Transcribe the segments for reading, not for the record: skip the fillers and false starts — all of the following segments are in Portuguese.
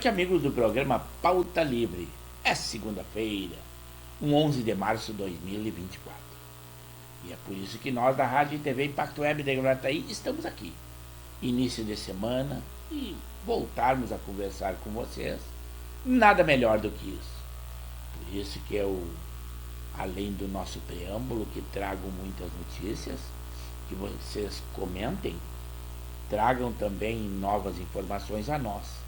noite, amigos do programa Pauta Livre. É segunda-feira, 11 de março de 2024. E é por isso que nós da Rádio e TV Impacto Web de Gravataí estamos aqui. Início de semana e voltarmos a conversar com vocês. Nada melhor do que isso. Por isso que eu, além do nosso preâmbulo, que trago muitas notícias, que vocês comentem, tragam também novas informações a nós.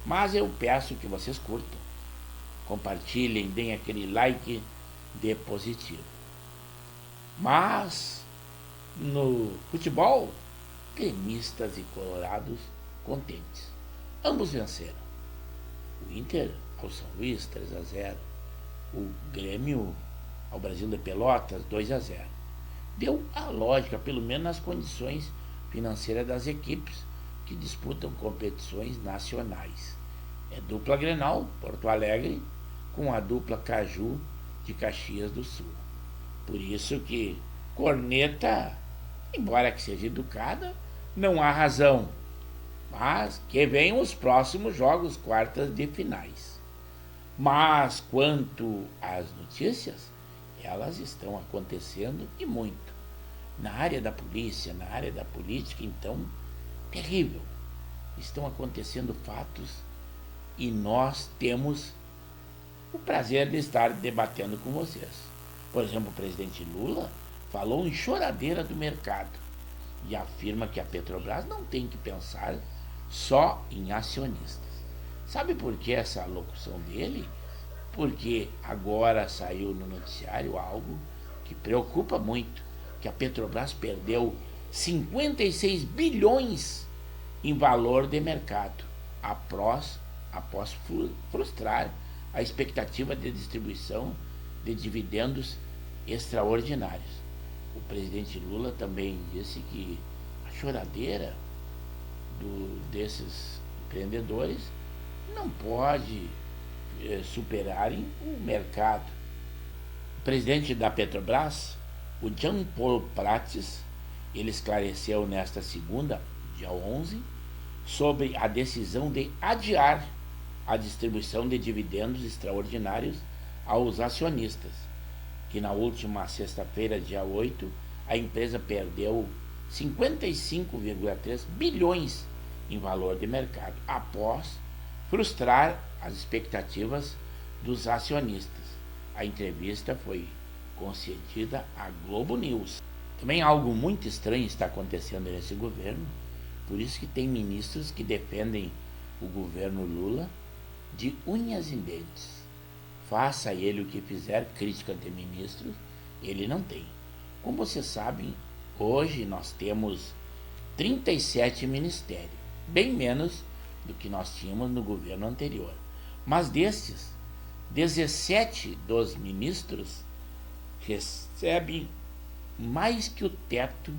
Mas eu peço que vocês curtam, compartilhem, deem aquele like de positivo. Mas no futebol, gremistas e colorados contentes. Ambos venceram. O Inter ao São Luís 3-0. O Grêmio ao Brasil de Pelotas 2-0. Deu a lógica, pelo menos nas condições financeiras das equipes que disputam competições nacionais. É dupla Grenal, Porto Alegre, com a dupla Caju de Caxias do Sul. Por isso que corneta, embora que seja educada, não há razão. Mas que venham os próximos jogos, quartas de finais. Mas quanto às notícias, elas estão acontecendo e muito. Na área da polícia, na área da política, então, terrível. Estão acontecendo fatos e nós temos o prazer de estar debatendo com vocês. Por exemplo, o presidente Lula falou em choradeira do mercado e afirma que a Petrobras não tem que pensar só em acionistas. Sabe por que essa locução dele? Porque agora saiu no noticiário algo que preocupa muito, que a Petrobras perdeu 56 bilhões em valor de mercado, após frustrar a expectativa de distribuição de dividendos extraordinários. O presidente Lula também disse que a choradeira desses empreendedores não pode superarem o mercado. O presidente da Petrobras, o Jean Paul Prates, ele esclareceu nesta segunda, dia 11, sobre a decisão de adiar a distribuição de dividendos extraordinários aos acionistas, que na última sexta-feira, dia 8, a empresa perdeu 55,3 bilhões em valor de mercado, após frustrar as expectativas dos acionistas. A entrevista foi concedida à Globo News. Também algo muito estranho está acontecendo nesse governo, por isso que tem ministros que defendem o governo Lula de unhas e dentes. Faça ele o que fizer, crítica de ministros, ele não tem. Como vocês sabem, hoje nós temos 37 ministérios, bem menos do que nós tínhamos no governo anterior. Mas destes, 17 dos ministros recebem mais que o teto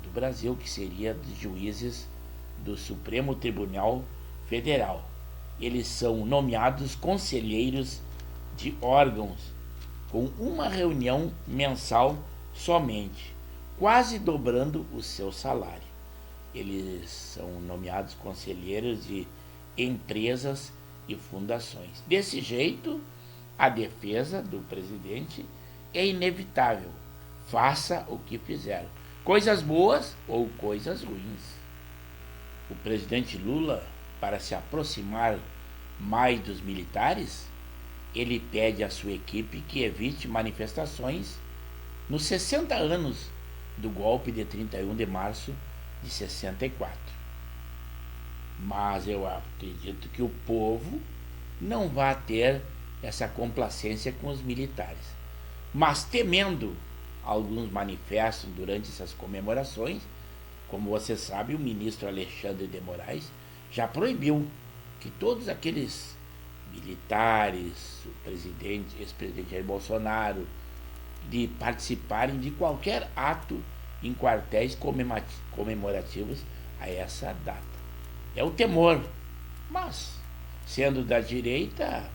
do Brasil, que seria dos juízes do Supremo Tribunal Federal. Eles são nomeados conselheiros de órgãos com uma reunião mensal somente, quase dobrando o seu salário. Eles são nomeados conselheiros de empresas e fundações. Desse jeito, a defesa do presidente é inevitável. Faça o que fizer, coisas boas ou coisas ruins. O presidente Lula, para se aproximar mais dos militares, ele pede à sua equipe que evite manifestações nos 60 anos do golpe de 31 de março de 64. Mas eu acredito que o povo não vai ter essa complacência com os militares. Mas temendo alguns manifestos durante essas comemorações, como você sabe, o ministro Alexandre de Moraes já proibiu que todos aqueles militares, o presidente, ex-presidente Jair Bolsonaro, de participarem de qualquer ato em quartéis comemorativos a essa data. É o temor, mas, sendo da direita,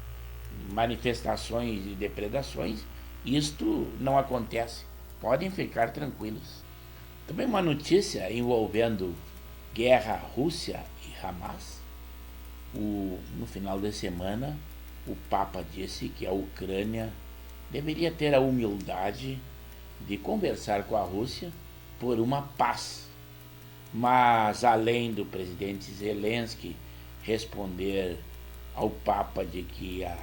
manifestações e depredações, isto não acontece. Podem ficar tranquilos. Também uma notícia envolvendo guerra Rússia e Hamas. No final de semana, o Papa disse que a Ucrânia deveria ter a humildade de conversar com a Rússia por uma paz. Mas, além do presidente Zelensky responder ao Papa de que a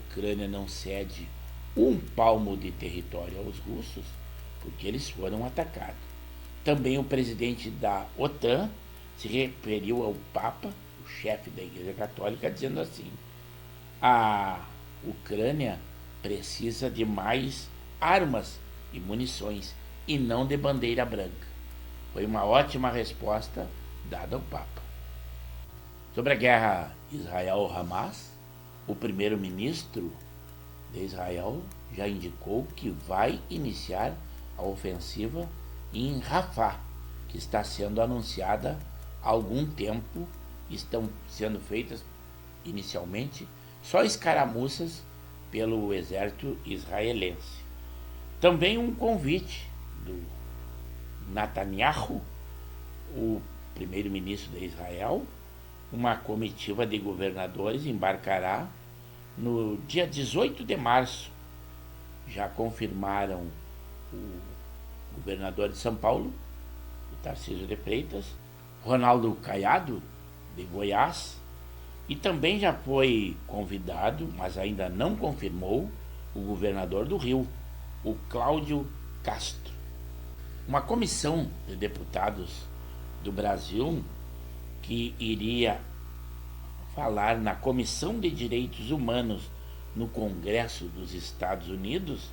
Ucrânia não cede um palmo de território aos russos, porque eles foram atacados. Também o presidente da OTAN se referiu ao Papa, o chefe da Igreja Católica, dizendo assim: a Ucrânia precisa de mais armas e munições e não de bandeira branca. Foi uma ótima resposta dada ao Papa. Sobre a guerra Israel-Hamas, o primeiro-ministro de Israel já indicou que vai iniciar a ofensiva em Rafah, que está sendo anunciada há algum tempo. Estão sendo feitas inicialmente só escaramuças pelo exército israelense. Também um convite do Netanyahu, o primeiro-ministro de Israel. Uma comitiva de governadores embarcará no dia 18 de março. Já confirmaram o governador de São Paulo, o Tarcísio de Freitas, Ronaldo Caiado, de Goiás, e também já foi convidado, mas ainda não confirmou, o governador do Rio, o Cláudio Castro. Uma comissão de deputados do Brasil que iria falar na Comissão de Direitos Humanos no Congresso dos Estados Unidos,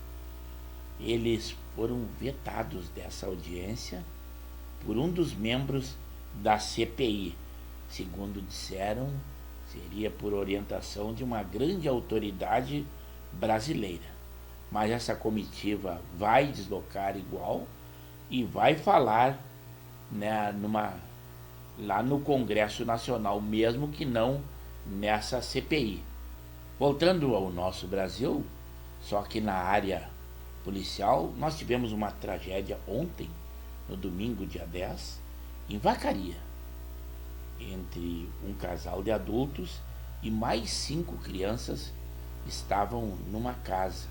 eles foram vetados dessa audiência por um dos membros da CPI. Segundo disseram, seria por orientação de uma grande autoridade brasileira. Mas essa comitiva vai deslocar igual e vai falar, né, lá no Congresso Nacional, mesmo que não nessa CPI. Voltando ao nosso Brasil, só que na área policial, nós tivemos uma tragédia ontem, no domingo, dia 10, em Vacaria, entre um casal de adultos e mais 5 crianças estavam numa casa.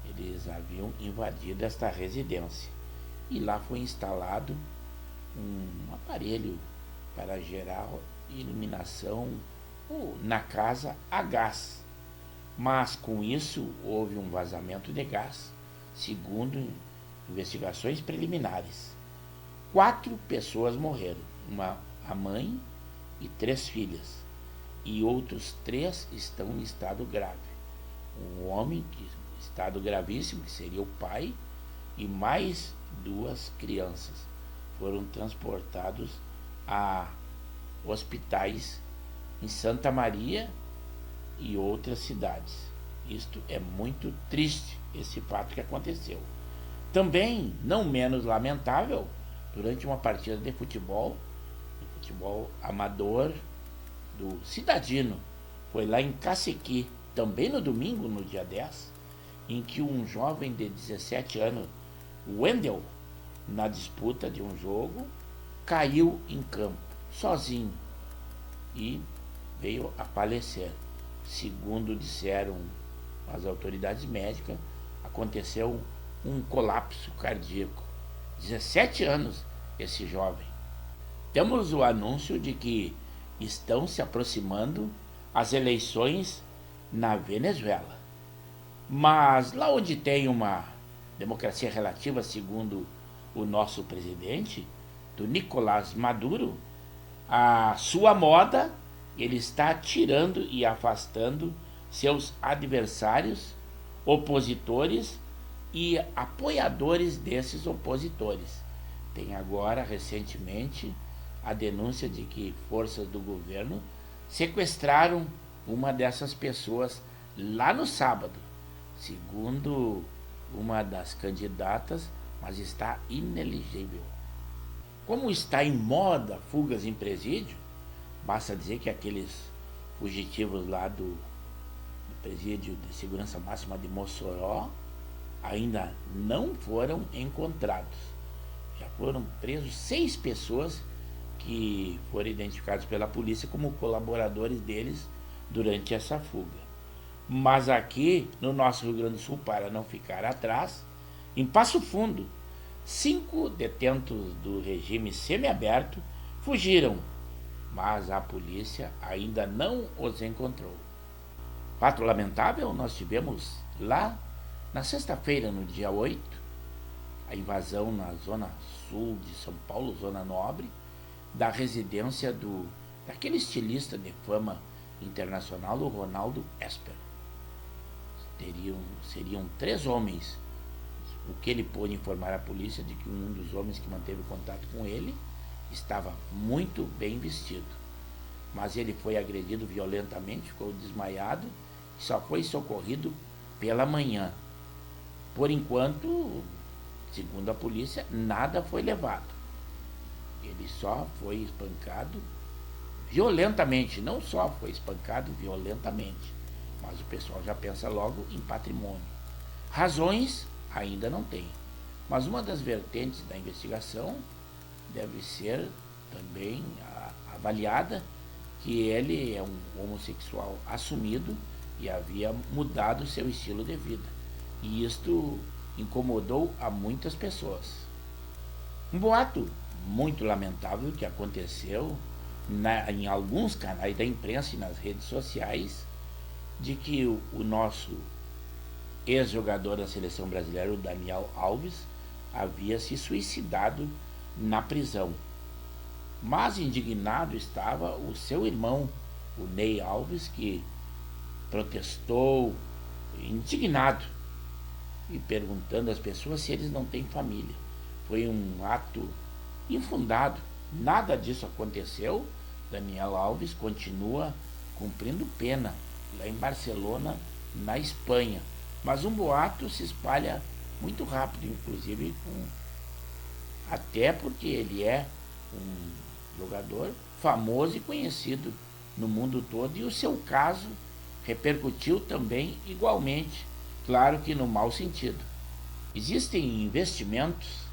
Eles haviam invadido esta residência e lá foi instalado um aparelho para gerar iluminação na casa a gás. Mas com isso houve um vazamento de gás, segundo investigações preliminares. 4 pessoas morreram, a mãe e 3 filhas, e outros 3 estão em estado grave. Um homem em estado gravíssimo, que seria o pai, e mais 2 crianças foram transportados a hospitais em Santa Maria e outras cidades. Isto é muito triste, esse fato que aconteceu. Também, não menos lamentável, durante uma partida de futebol amador do Cidadino, foi lá em Cacequi, também no domingo, no dia 10, em que um jovem de 17 anos, Wendel, na disputa de um jogo, caiu em campo, sozinho, e veio a falecer. Segundo disseram as autoridades médicas, aconteceu um colapso cardíaco. 17 anos esse jovem. Temos o anúncio de que estão se aproximando as eleições na Venezuela. Mas lá onde tem uma democracia relativa, segundo o nosso presidente, do Nicolás Maduro, a sua moda, ele está tirando e afastando seus adversários, opositores e apoiadores desses opositores. Tem agora, recentemente, a denúncia de que forças do governo sequestraram uma dessas pessoas lá no sábado, segundo uma das candidatas, mas está inelegível. Como está em moda fugas em presídio, basta dizer que aqueles fugitivos lá do presídio de segurança máxima de Mossoró ainda não foram encontrados. Já foram presos 6 pessoas que foram identificados pela polícia como colaboradores deles durante essa fuga. Mas aqui no nosso Rio Grande do Sul, para não ficar atrás, em Passo Fundo, 5 detentos do regime semiaberto fugiram, mas a polícia ainda não os encontrou. Fato lamentável, nós tivemos lá na sexta-feira, no dia 8, a invasão na zona sul de São Paulo, zona nobre, da residência daquele estilista de fama internacional, o Ronaldo Esper. Seriam 3 homens, o que ele pôde informar à polícia de que um dos homens que manteve contato com ele estava muito bem vestido, mas ele foi agredido violentamente, ficou desmaiado e só foi socorrido pela manhã. Por enquanto, segundo a polícia, nada foi levado. Ele só foi espancado violentamente, não só foi espancado violentamente, mas o pessoal já pensa logo em patrimônio. Razões ainda não tem, mas uma das vertentes da investigação deve ser também avaliada, que ele é um homossexual assumido e havia mudado seu estilo de vida. E isto incomodou a muitas pessoas. Um boato muito lamentável que aconteceu em alguns canais da imprensa e nas redes sociais, de que o nosso ex-jogador da seleção brasileira, o Daniel Alves, havia se suicidado na prisão. Mas indignado estava o seu irmão, o Ney Alves, que protestou, indignado, e perguntando às pessoas se eles não têm família. Foi um ato infundado, nada disso aconteceu. Daniel Alves continua cumprindo pena lá em Barcelona, na Espanha, mas um boato se espalha muito rápido, inclusive até porque ele é um jogador famoso e conhecido no mundo todo, e o seu caso repercutiu também igualmente, claro que no mau sentido. Existem investimentos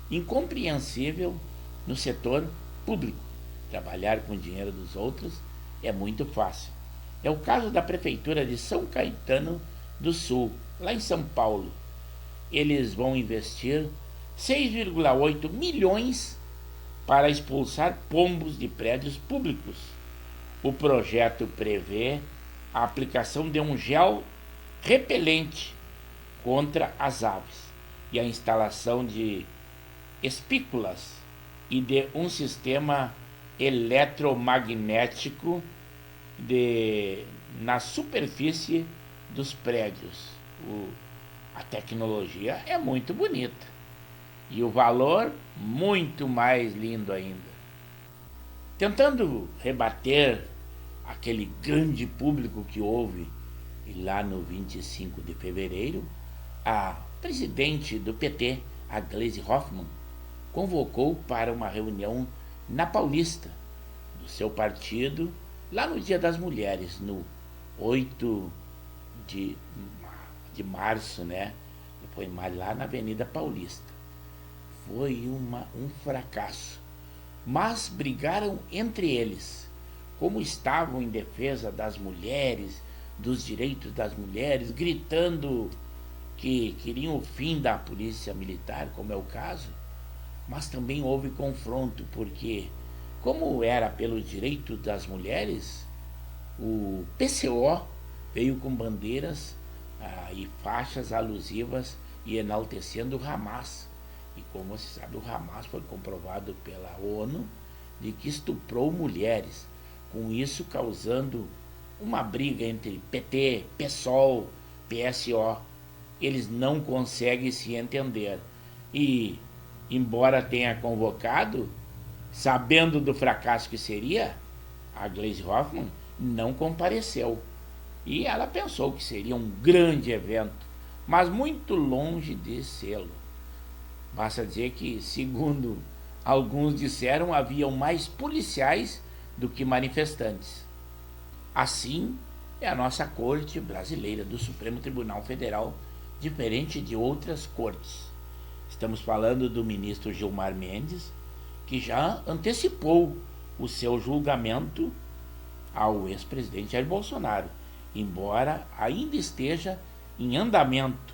incompreensíveis no setor público. Trabalhar com o dinheiro dos outros é muito fácil. É o caso da Prefeitura de São Caetano do Sul, lá em São Paulo. Eles vão investir 6,8 milhões para expulsar pombos de prédios públicos. O projeto prevê a aplicação de um gel repelente contra as aves e a instalação de espículas e de um sistema eletromagnético na superfície dos prédios. A tecnologia é muito bonita e o valor muito mais lindo ainda. Tentando rebater aquele grande público que houve lá no 25 de fevereiro, a presidente do PT, a Gleisi Hoffmann, convocou para uma reunião na Paulista, do seu partido, lá no Dia das Mulheres, no 8 de março, né? Foi lá na Avenida Paulista. Foi um fracasso. Mas brigaram entre eles. Como estavam em defesa das mulheres, dos direitos das mulheres, gritando que queriam o fim da polícia militar, como é o caso, mas também houve confronto, porque, como era pelo direito das mulheres, o PCO veio com bandeiras e faixas alusivas e enaltecendo o Hamas. E como se sabe, o Hamas foi comprovado pela ONU de que estuprou mulheres, com isso causando uma briga entre PT, PSOL, PSO. Eles não conseguem se entender. E, embora tenha convocado, sabendo do fracasso que seria, a Gleisi Hoffmann não compareceu. E ela pensou que seria um grande evento, mas muito longe de sê-lo. Basta dizer que, segundo alguns disseram, haviam mais policiais do que manifestantes. Assim é a nossa Corte Brasileira do Supremo Tribunal Federal, diferente de outras cortes. Estamos falando do ministro Gilmar Mendes, que já antecipou o seu julgamento ao ex-presidente Jair Bolsonaro, embora ainda esteja em andamento.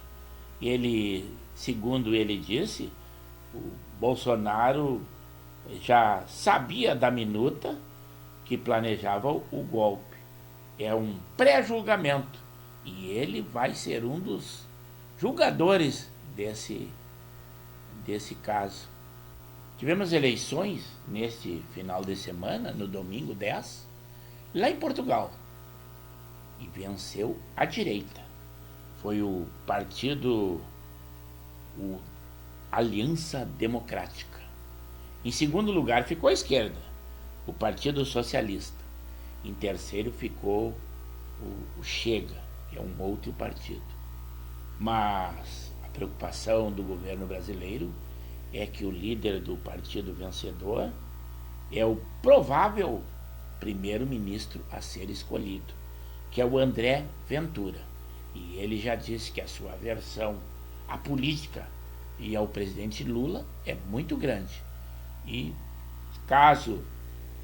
Ele, segundo ele disse, o Bolsonaro já sabia da minuta que planejava o golpe. É um pré-julgamento e ele vai ser um dos julgadores desse caso. Tivemos eleições neste final de semana, no domingo 10, lá em Portugal. E venceu a direita. Foi o partido, o Aliança Democrática. Em segundo lugar ficou a esquerda, o Partido Socialista. Em terceiro ficou o Chega, que é um outro partido. Mas a preocupação do governo brasileiro é que o líder do partido vencedor é o provável primeiro-ministro a ser escolhido, que é o André Ventura. E ele já disse que a sua aversão à política e ao presidente Lula é muito grande. E caso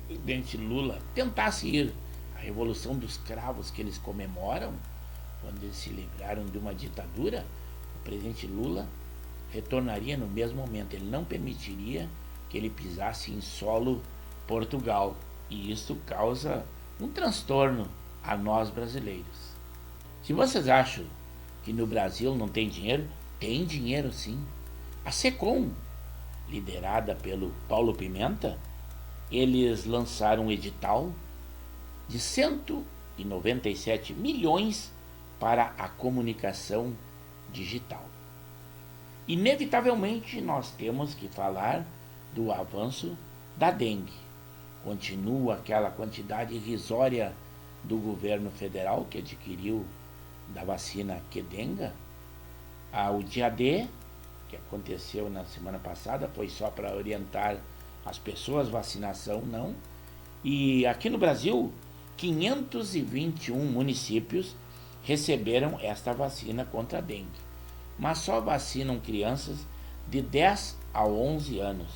o presidente Lula tentasse ir à Revolução dos Cravos que eles comemoram, quando eles se livraram de uma ditadura, o presidente Lula retornaria no mesmo momento. Ele não permitiria que ele pisasse em solo Portugal. E isso causa um transtorno a nós brasileiros. Se vocês acham que no Brasil não tem dinheiro sim. A SECOM, liderada pelo Paulo Pimenta, eles lançaram um edital de 197 milhões para a comunicação digital. Inevitavelmente nós temos que falar do avanço da dengue. Continua aquela quantidade irrisória do governo federal que adquiriu da vacina Qdenga. O dia D, que aconteceu na semana passada, foi só para orientar as pessoas, vacinação não. E aqui no Brasil, 521 municípios receberam esta vacina contra a dengue, mas só vacinam crianças de 10 a 11 anos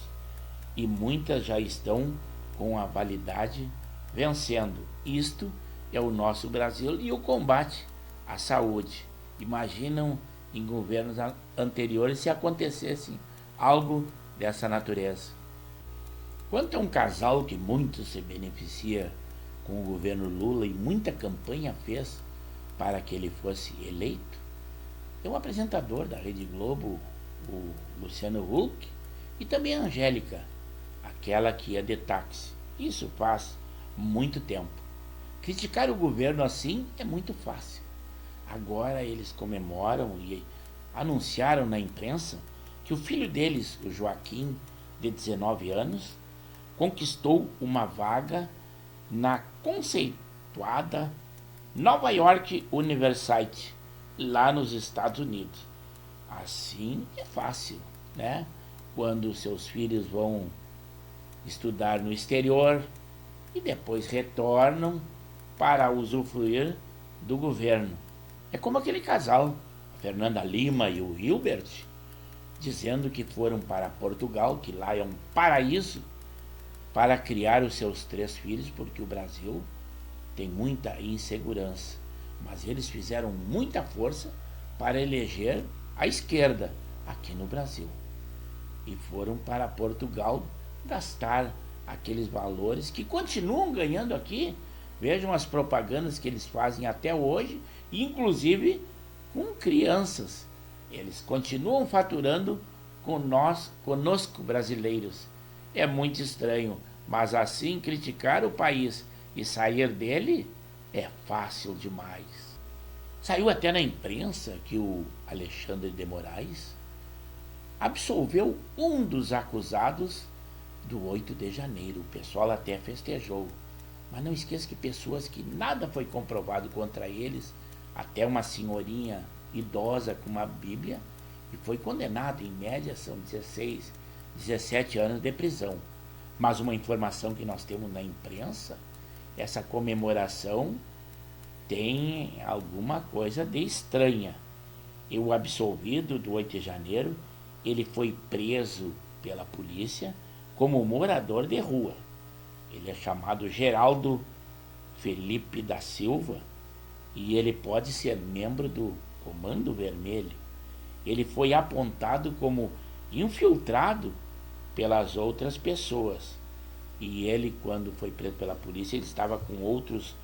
e muitas já estão com a validade vencendo. Isto é o nosso Brasil e o combate à saúde. Imaginam em governos anteriores se acontecesse algo dessa natureza. Quanto a um casal que muito se beneficia com o governo Lula e muita campanha fez para que ele fosse eleito, é o apresentador da Rede Globo, o Luciano Huck, e também a Angélica, aquela que ia de táxi. Isso faz muito tempo. Criticar o governo assim é muito fácil. Agora eles comemoram e anunciaram na imprensa que o filho deles, o Joaquim, de 19 anos, conquistou uma vaga na conceituada Nova York University, lá nos Estados Unidos. Assim é fácil, né? Quando seus filhos vão estudar no exterior e depois retornam para usufruir do governo. É como aquele casal, a Fernanda Lima e o Hilbert, dizendo que foram para Portugal, que lá é um paraíso, para criar os seus 3 filhos, porque o Brasil tem muita insegurança. Mas eles fizeram muita força para eleger a esquerda aqui no Brasil. E foram para Portugal gastar aqueles valores que continuam ganhando aqui. Vejam as propagandas que eles fazem até hoje, inclusive com crianças. Eles continuam faturando conosco brasileiros. É muito estranho, mas assim criticar o país e sair dele é fácil demais. Saiu até na imprensa que o Alexandre de Moraes absolveu um dos acusados do 8 de janeiro. O pessoal até festejou. Mas não esqueça que pessoas que nada foi comprovado contra eles, até uma senhorinha idosa com uma Bíblia, e foi condenado, em média são 16, 17 anos de prisão. Mas uma informação que nós temos na imprensa, essa comemoração tem alguma coisa de estranha. E o absolvido do 8 de janeiro, ele foi preso pela polícia como morador de rua. Ele é chamado Geraldo Felipe da Silva e ele pode ser membro do Comando Vermelho. Ele foi apontado como infiltrado pelas outras pessoas. E ele, quando foi preso pela polícia, ele estava com outros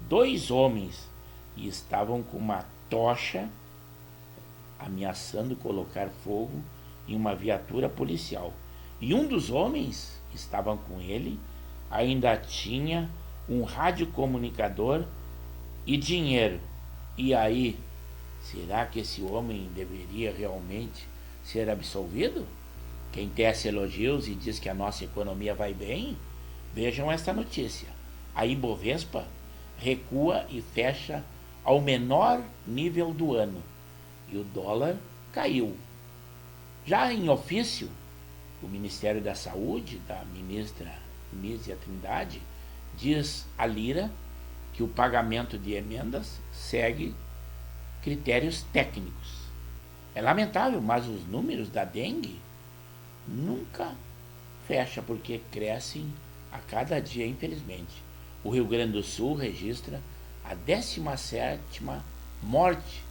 2 homens e estavam com uma tocha ameaçando colocar fogo em uma viatura policial. E um dos homens que estavam com ele ainda tinha um radiocomunicador e dinheiro. E aí, será que esse homem deveria realmente ser absolvido? Quem tece elogios e diz que a nossa economia vai bem, vejam esta notícia. A Ibovespa recua e fecha ao menor nível do ano e o dólar caiu. Já em ofício, o Ministério da Saúde, da ministra Nízia Trindade, diz à Lira que o pagamento de emendas segue critérios técnicos. É lamentável, mas os números da dengue nunca fecham porque crescem a cada dia, infelizmente. O Rio Grande do Sul registra a 17ª morte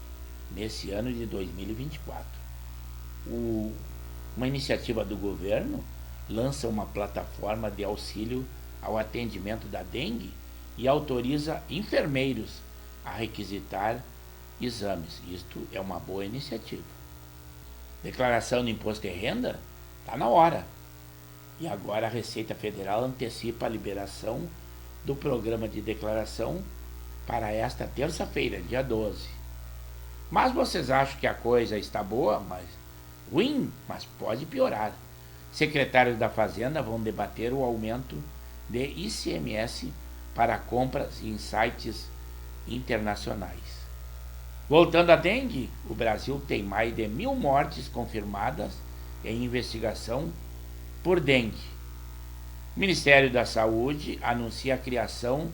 nesse ano de 2024. Uma iniciativa do governo lança uma plataforma de auxílio ao atendimento da dengue e autoriza enfermeiros a requisitar exames. Isto é uma boa iniciativa. Declaração de imposto de renda está na hora. E agora a Receita Federal antecipa a liberação do programa de declaração para esta terça-feira, dia 12. Mas vocês acham que a coisa está boa, mas ruim, mas pode piorar. Secretários da Fazenda vão debater o aumento de ICMS para compras em sites internacionais. Voltando à dengue, o Brasil tem mais de 1.000 mortes confirmadas em investigação por dengue. O Ministério da Saúde anuncia a criação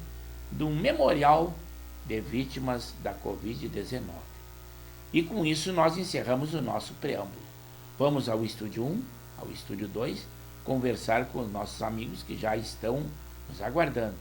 de um memorial de vítimas da Covid-19. E com isso nós encerramos o nosso preâmbulo. Vamos ao estúdio 1, ao estúdio 2, conversar com os nossos amigos que já estão nos aguardando.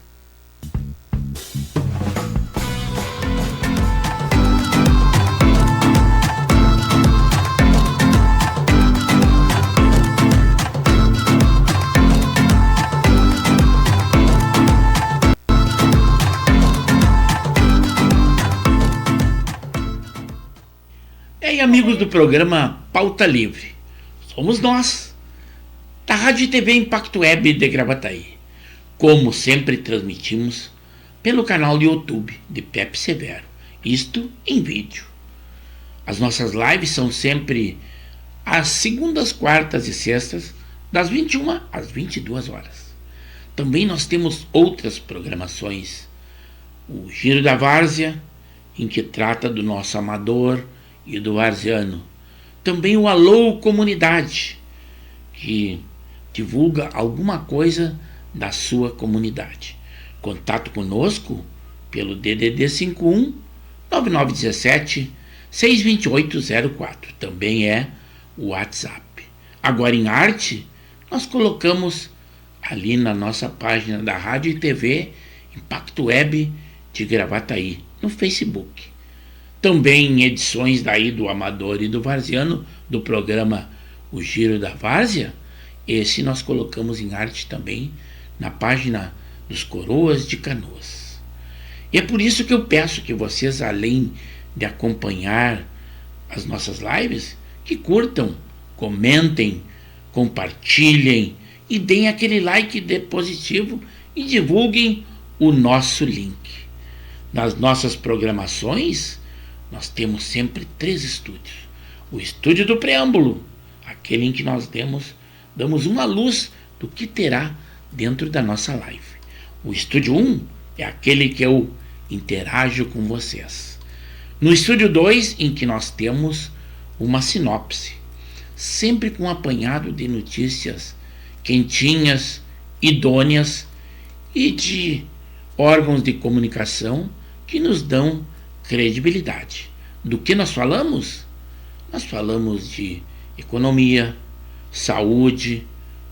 E aí, amigos do programa Pauta Livre, somos nós, da Rádio e TV Impacto Web de Gravataí. Como sempre transmitimos pelo canal do YouTube de Pepe Severo, isto em vídeo. As nossas lives são sempre às segundas, quartas e sextas, das 21 às 22 horas. Também nós temos outras programações, o Giro da Várzea, em que trata do nosso amador e do varziano. Também o Alô Comunidade, que divulga alguma coisa da sua comunidade. Contato conosco pelo DDD 51 9917 62804. Também é o WhatsApp. Agora em arte, nós colocamos ali na nossa página da Rádio e TV Impacto Web de Gravataí, no Facebook. Também em edições daí do Amador e do Varziano, do programa O Giro da Várzea, esse nós colocamos em arte também na página dos Coroas de Canoas. E é por isso que eu peço que vocês, além de acompanhar as nossas lives, que curtam, comentem, compartilhem e deem aquele like positivo e divulguem o nosso link. Nas nossas programações, nós temos sempre 3 estúdios. O estúdio do preâmbulo, aquele em que nós damos uma luz do que terá dentro da nossa live. O estúdio 1 é aquele que eu interajo com vocês. No estúdio 2, em que nós temos uma sinopse, sempre com um apanhado de notícias quentinhas, idôneas e de órgãos de comunicação que nos dão credibilidade. Do que nós falamos? Nós falamos de economia, saúde,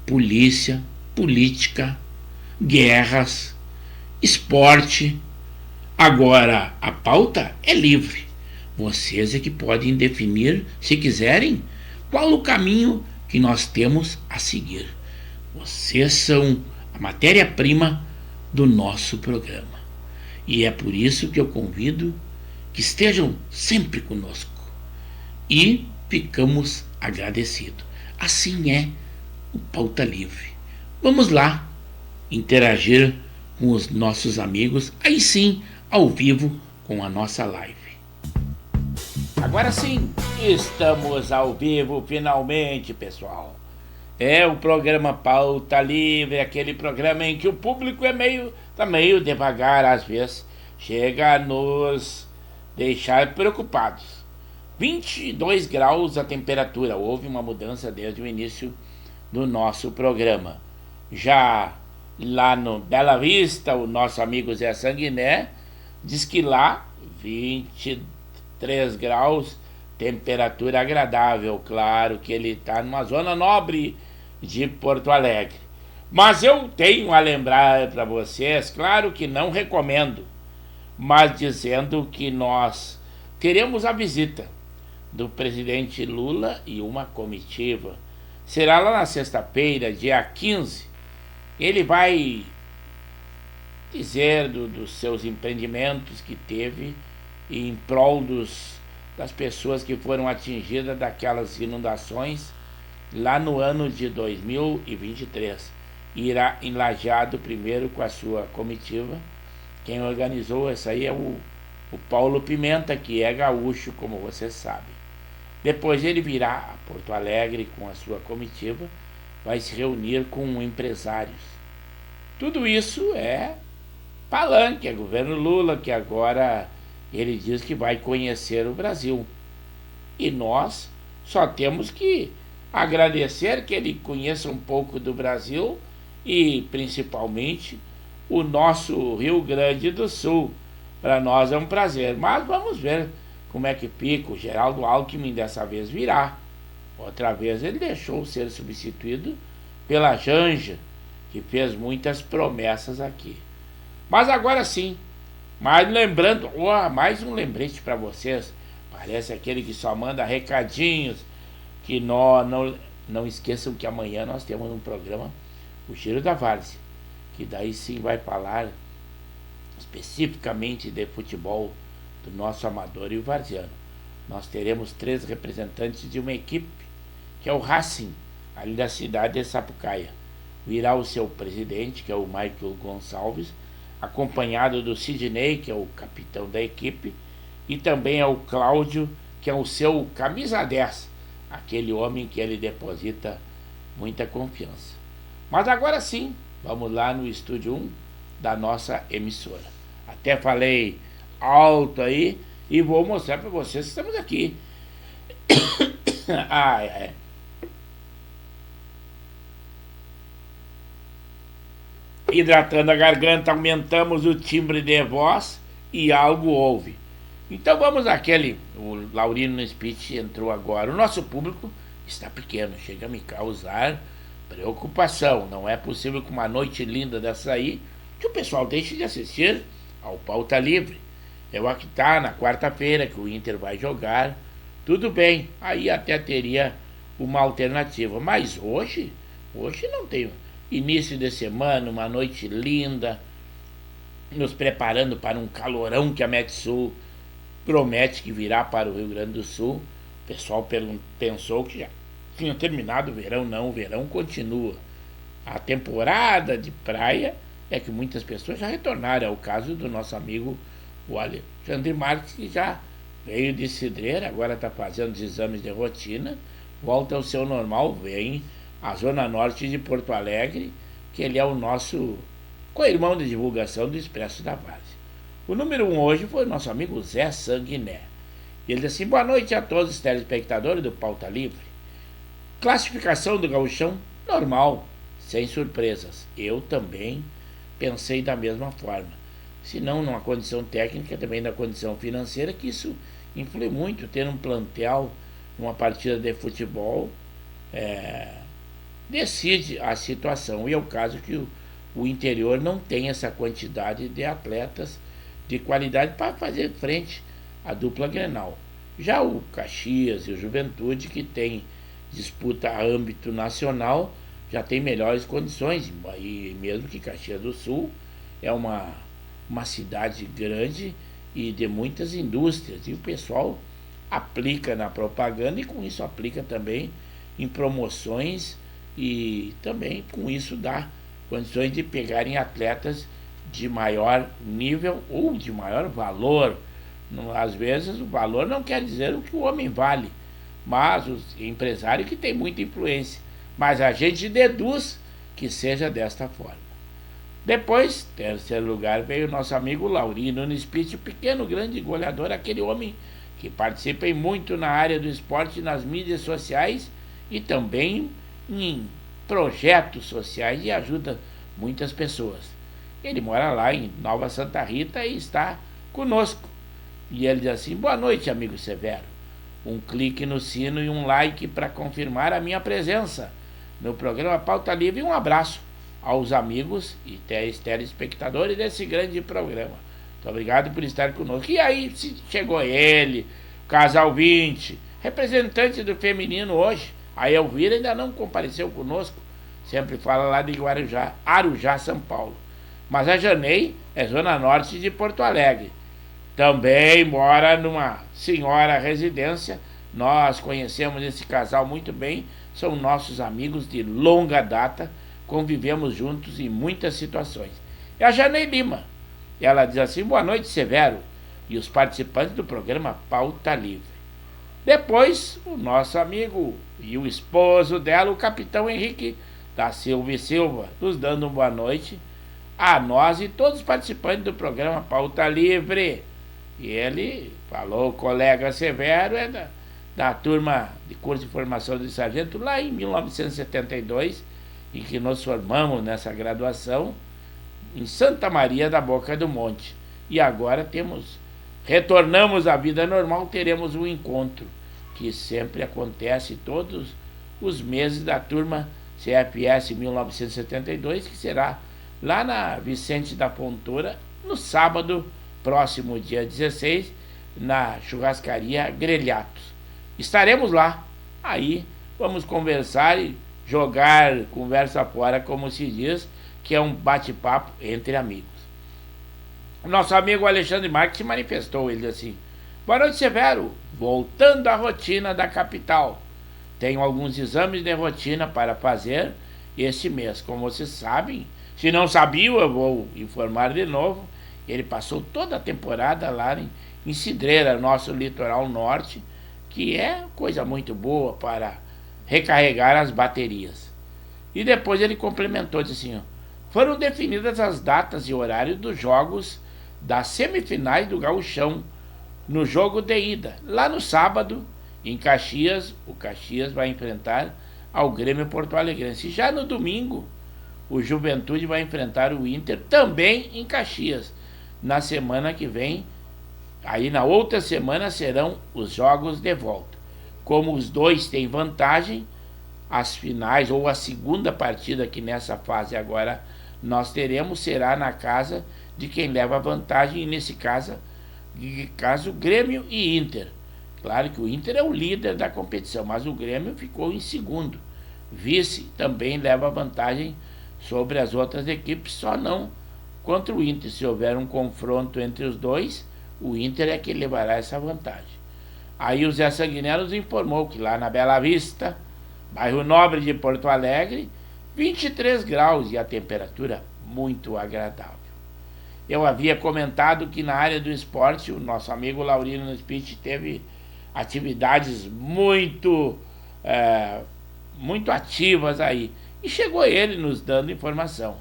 polícia, política, guerras, esporte. Agora, a pauta é livre. Vocês é que podem definir, se quiserem, qual o caminho que nós temos a seguir. Vocês são a matéria-prima do nosso programa. E é por isso que eu convido que estejam sempre conosco. E ficamos agradecidos. Assim é o Pauta Livre. Vamos lá interagir com os nossos amigos, aí sim, ao vivo, com a nossa live. Agora sim, estamos ao vivo finalmente, pessoal. É o programa Pauta Livre, aquele programa em que o público tá meio devagar às vezes, chega a nos deixar preocupados. 22 graus a temperatura, houve uma mudança desde o início do nosso programa. Já lá no Bela Vista, o nosso amigo Zé Sanguiné diz que lá 23 graus, temperatura agradável. Claro que ele está numa zona nobre de Porto Alegre. Mas eu tenho a lembrar para vocês, claro que não recomendo, mas dizendo que nós teremos a visita do presidente Lula e uma comitiva. Será lá na sexta-feira, dia 15. Ele vai dizer dos seus empreendimentos que teve em prol das pessoas que foram atingidas daquelas inundações lá no ano de 2023. Irá em Lajeado primeiro com a sua comitiva. Quem organizou essa aí é o Paulo Pimenta, que é gaúcho, como você sabe. Depois ele virá a Porto Alegre com a sua comitiva, vai se reunir com empresários. Tudo isso é palanque, é governo Lula, que agora ele diz que vai conhecer o Brasil. E nós só temos que agradecer que ele conheça um pouco do Brasil e principalmente o nosso Rio Grande do Sul. Para nós é um prazer, mas vamos ver como é que fica. O Geraldo Alckmin dessa vez virá. Outra vez ele deixou ser substituído pela Janja, que fez muitas promessas aqui. Mas agora sim, mas lembrando, mais um lembrete para vocês, parece aquele que só manda recadinhos, que não esqueçam que amanhã nós temos um programa, o Giro da Várzea, que daí sim vai falar especificamente de futebol do nosso amador e o varziano. Nós teremos 3 representantes de uma equipe, que é o Racing, ali da cidade de Sapucaia. Virá o seu presidente, que é o Michael Gonçalves, acompanhado do Sidney, que é o capitão da equipe, e também é o Cláudio, que é o seu camisa 10, aquele homem que ele deposita muita confiança. Mas agora sim, vamos lá no estúdio 1 da nossa emissora. Até falei alto aí e vou mostrar para vocês que estamos aqui. Hidratando a garganta, aumentamos o timbre de voz e algo houve. Então vamos àquele, o Laurino Spitz entrou agora. O nosso público está pequeno, chega a me causar preocupação. Não é possível que uma noite linda dessa aí, que o pessoal deixe de assistir ao Pauta Livre. Eu aqui tá na quarta-feira que o Inter vai jogar, tudo bem, aí até teria uma alternativa. Mas hoje não tem. Início de semana, uma noite linda, nos preparando para um calorão que a Metsul promete que virá para o Rio Grande do Sul. O pessoal pensou que já tinha terminado o verão. Não, o verão continua. A temporada de praia é que muitas pessoas já retornaram. É o caso do nosso amigo o Alexandre Marques, que já veio de Cidreira, agora está fazendo os exames de rotina, volta ao seu normal, vem à zona norte de Porto Alegre, que ele é o nosso co-irmão de divulgação do Expresso da Várzea. O número 1 hoje foi o nosso amigo Zé Sanguiné. Ele disse assim: boa noite a todos os telespectadores do Pauta Livre. Classificação do gauchão normal, sem surpresas. Eu também pensei da mesma forma. Se não numa condição técnica, também na condição financeira, que isso influi muito. Ter um plantel numa partida de futebol decide a situação. E é o caso que o interior não tem essa quantidade de atletas de qualidade para fazer frente à dupla Grenal. Já o Caxias e o Juventude, que tem disputa a âmbito nacional, já tem melhores condições. E mesmo que Caxias do Sul é uma cidade grande e de muitas indústrias. E o pessoal aplica na propaganda e com isso aplica também em promoções e também com isso dá condições de pegarem atletas de maior nível ou de maior valor. Às vezes o valor não quer dizer o que o homem vale, mas o empresário que tem muita influência. Mas a gente deduz que seja desta forma. Depois, terceiro lugar, veio o nosso amigo Laurino Nispit, o pequeno grande goleador, aquele homem que participa muito na área do esporte, nas mídias sociais e também em projetos sociais e ajuda muitas pessoas. Ele mora lá em Nova Santa Rita e está conosco. E ele diz assim: boa noite, amigo Severo. Um clique no sino e um like para confirmar a minha presença no programa Pauta Livre e um abraço aos amigos e telespectadores desse grande programa. Muito obrigado por estar conosco. E aí chegou ele, casal 20, representante do feminino hoje. A Elvira ainda não compareceu conosco, sempre fala lá de Guarujá, Arujá, São Paulo. Mas a Janei é zona norte de Porto Alegre. Também mora numa senhora residência. Nós conhecemos esse casal muito bem, são nossos amigos de longa data, convivemos juntos em muitas situações. É a Janei Lima. Ela diz assim: boa noite, Severo, e os participantes do programa Pauta Livre. Depois, o nosso amigo e o esposo dela, o capitão Henrique da Silva e Silva, nos dando uma boa noite a nós e todos os participantes do programa Pauta Livre. E ele falou: o colega Severo é da turma de curso de formação de sargento lá em 1972, em que nos formamos nessa graduação em Santa Maria da Boca do Monte. E agora retornamos à vida normal, teremos um encontro que sempre acontece todos os meses da turma CFS 1972, que será lá na Vicente da Fontoura, no sábado, próximo dia 16, na churrascaria Grelhatos. Estaremos lá, aí vamos conversar e jogar conversa fora, como se diz, que é um bate-papo entre amigos. Nosso amigo Alexandre Marques se manifestou, ele disse assim: boa noite, Severo, voltando à rotina da capital. Tenho alguns exames de rotina para fazer este mês. Como vocês sabem, se não sabiam, eu vou informar de novo. Ele passou toda a temporada lá em Cidreira, nosso litoral norte, que é coisa muito boa para recarregar as baterias. E depois ele complementou, disse assim: foram definidas as datas e horários dos jogos das semifinais do Gauchão, no jogo de ida. Lá no sábado, em Caxias, o Caxias vai enfrentar ao Grêmio Porto Alegrense. Já no domingo, o Juventude vai enfrentar o Inter, também em Caxias. Na semana que vem, aí na outra semana, serão os jogos de volta. Como os dois têm vantagem, as finais ou a segunda partida que nessa fase agora nós teremos será na casa de quem leva vantagem, e nesse caso Grêmio e Inter. Claro que o Inter é o líder da competição, mas o Grêmio ficou em segundo. Vice também leva vantagem sobre as outras equipes, só não contra o Inter. Se houver um confronto entre os dois, o Inter é que levará essa vantagem. Aí o Zé Sanguinello nos informou que lá na Bela Vista, bairro Nobre de Porto Alegre, 23 graus e a temperatura muito agradável. Eu havia comentado que na área do esporte o nosso amigo Laurino Nispit teve atividades muito ativas aí. E chegou ele nos dando informação.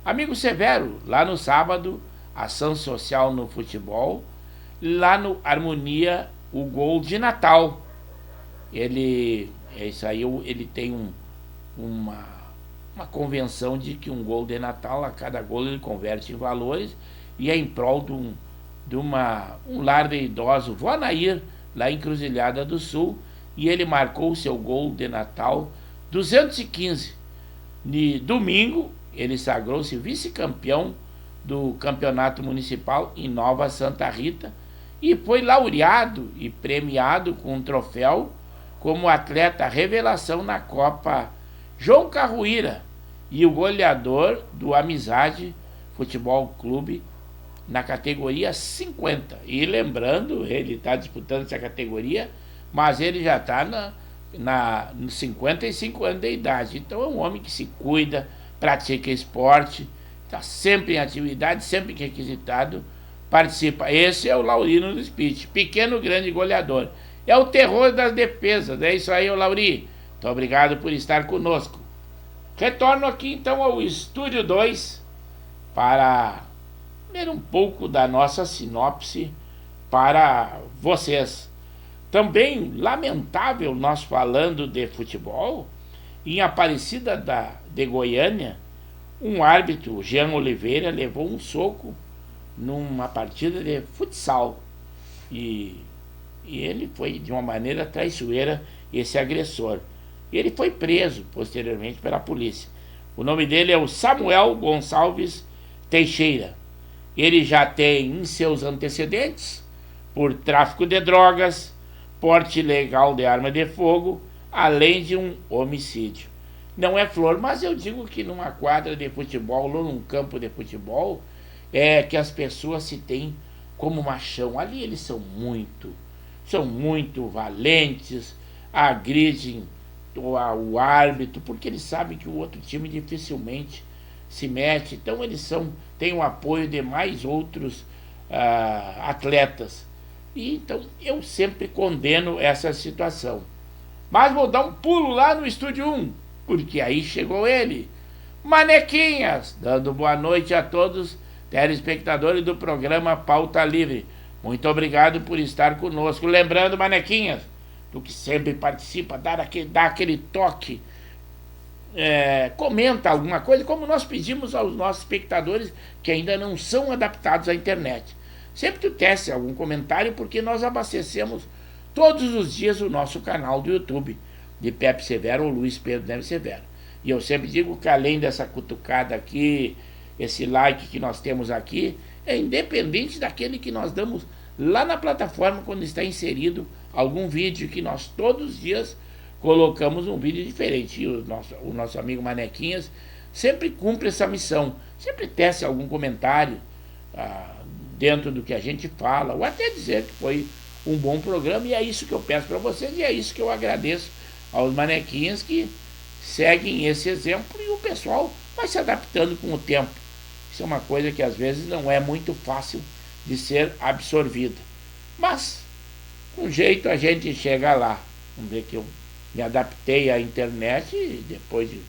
Amigo Severo, lá no sábado, ação social no futebol, lá no Harmonia, o gol de Natal. Ele tem uma convenção de que um gol de Natal, a cada gol ele converte em valores, e é em prol de um lar de idosos, Vó Nair, lá em Encruzilhada do Sul, e ele marcou o seu gol de Natal 215 De domingo, ele sagrou-se vice-campeão do campeonato municipal em Nova Santa Rita e foi laureado e premiado com um troféu como atleta revelação na Copa João Carruíra e o goleador do Amizade Futebol Clube na categoria 50. E lembrando, ele está disputando essa categoria, mas ele já está nos 55 anos de idade. Então é um homem que se cuida, pratica esporte, está sempre em atividade, sempre que requisitado, participa. Esse é o Laurino do Speech, pequeno, grande goleador. É o terror das defesas. É isso aí, ô Lauri. Muito obrigado por estar conosco. Retorno aqui então ao Estúdio 2 para ler um pouco da nossa sinopse para vocês. Também lamentável, nós falando de futebol, em Aparecida de Goiânia, um árbitro, Jean Oliveira, levou um soco numa partida de futsal. E ele foi de uma maneira traiçoeira, esse agressor. E ele foi preso posteriormente pela polícia. O nome dele é o Samuel Gonçalves Teixeira. Ele já tem em seus antecedentes por tráfico de drogas, porte ilegal de arma de fogo, além de um homicídio. Não é flor, mas eu digo que numa quadra de futebol ou num campo de futebol é que as pessoas se têm como machão. Ali eles são muito valentes, agridem o árbitro, porque eles sabem que o outro time dificilmente se mete. Então eles têm o apoio de mais outros atletas. E então eu sempre condeno essa situação. Mas vou dar um pulo lá no Estúdio 1, porque aí chegou ele, Manequinhas, dando boa noite a todos telespectadores do programa Pauta Livre. Muito obrigado por estar conosco. Lembrando, Manequinhas, tu que sempre participa, dá aquele toque, comenta alguma coisa, como nós pedimos aos nossos espectadores que ainda não são adaptados à internet. Sempre tu tece algum comentário, porque nós abastecemos todos os dias o nosso canal do YouTube, de Pepe Severo ou Luiz Pedro Neves Severo. E eu sempre digo que além dessa cutucada aqui, esse like que nós temos aqui, é independente daquele que nós damos lá na plataforma quando está inserido algum vídeo, que nós todos os dias colocamos um vídeo diferente. E o nosso amigo Manequinhas sempre cumpre essa missão, sempre tece algum comentário dentro do que a gente fala, ou até dizer que foi um bom programa, e é isso que eu peço para vocês, e é isso que eu agradeço aos Manequinhas que seguem esse exemplo, e o pessoal vai se adaptando com o tempo. Isso é uma coisa que às vezes não é muito fácil de ser absorvida, mas com jeito a gente chega lá. Vamos ver que eu me adaptei à internet e depois de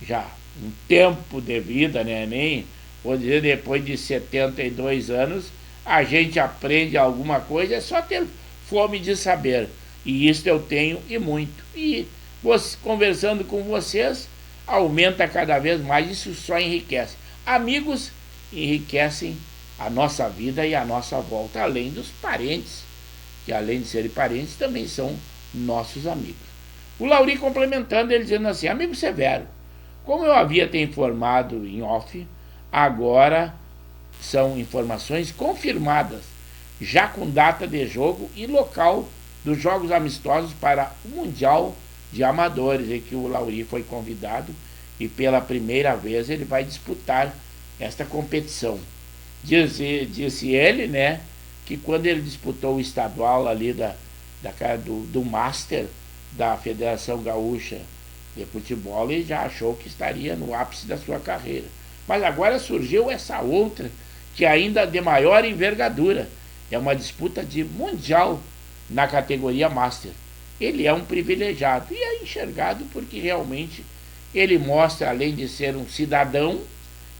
já um tempo de vida, né? Nem vou dizer, depois de 72 anos, a gente aprende alguma coisa, é só ter fome de saber. E isso eu tenho, e muito. E conversando com vocês, aumenta cada vez mais, isso só enriquece. Amigos enriquecem a nossa vida e a nossa volta, além dos parentes, que além de serem parentes, também são nossos amigos. O Lauri complementando, ele dizendo assim: amigo Severo, como eu havia te informado em off, agora são informações confirmadas, já com data de jogo e local dos jogos amistosos para o Mundial de Amadores, em que o Lauri foi convidado e pela primeira vez ele vai disputar esta competição. Disse ele, né, que quando ele disputou o estadual ali do Master da Federação Gaúcha de Futebol, ele já achou que estaria no ápice da sua carreira. Mas agora surgiu essa outra, que ainda de maior envergadura, é uma disputa de mundial na categoria Master. Ele é um privilegiado e é enxergado porque realmente ele mostra, além de ser um cidadão,